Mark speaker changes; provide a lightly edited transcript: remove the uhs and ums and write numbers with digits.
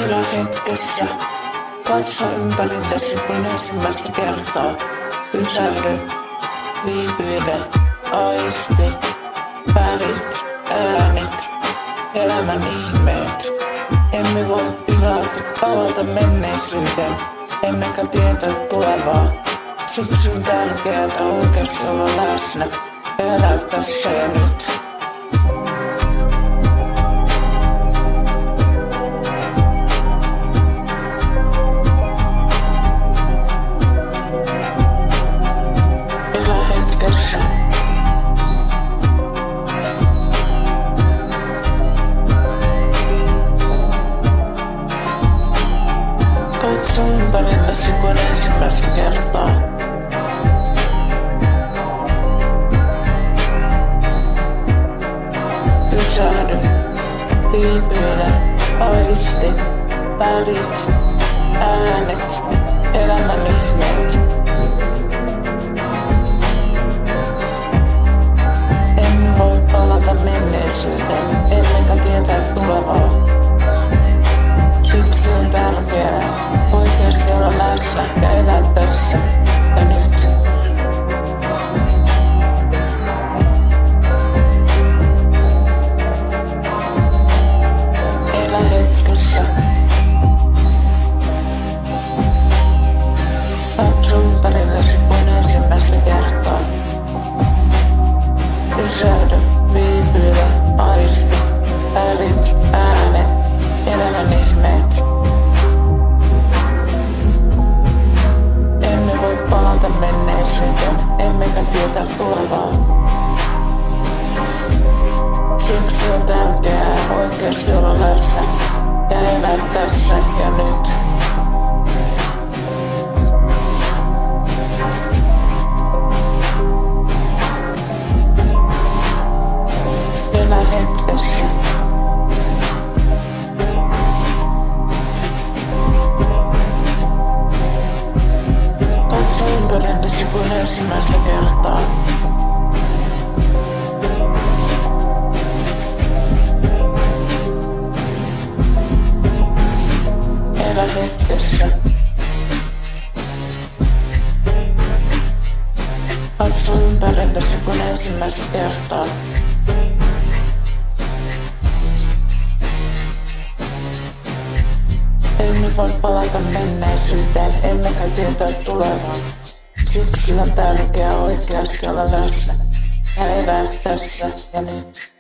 Speaker 1: Elä hetkessä, katso ympärillesi kuin ensimmäistä kertaa. Pysähdy, viipyle, aisti, värit, äänet, elämän ihmeet. Emme voi palata menneisyyteen, emmekä tietää tulevaa. Siksi on tärkeää oikeasti olla läsnä ja elää tässä ja nyt. Elä hetkessä. Katso ympärillesi kuin ensimmäistä kertaa. Pysähdy, viipyle, aisti, värit, äänet, elämän ihmeet. Emme voi palata menneisyyteen, emmekä tietää tulevaa. Siksi on tärkeää oikeasti olla läsnä ja elää tässä ja nyt. Elä hetkessä. Katso ympärillesi kuin ensimmäistä kertaa. Pysähdy, viipyle, aisti, värit, äänet, elämän ihmeet. Emme voi palata menneisyyteen, emmekä tietää tulevaa. Siksi on tärkeää oikeasti olla läsnä ja elää tässä ja nyt. Elä hetkessä. Katso ympärillesi kuin ensimmäistä kertaa. Elä hetkessä. Katso ympärillesi kuin ensimmäistä kertaa. Emme voi palata menneisyyteen, emmekä tietää tulevaa. Siksi on tärkeää oikeasti olla läsnä ja elää tässä ja nyt.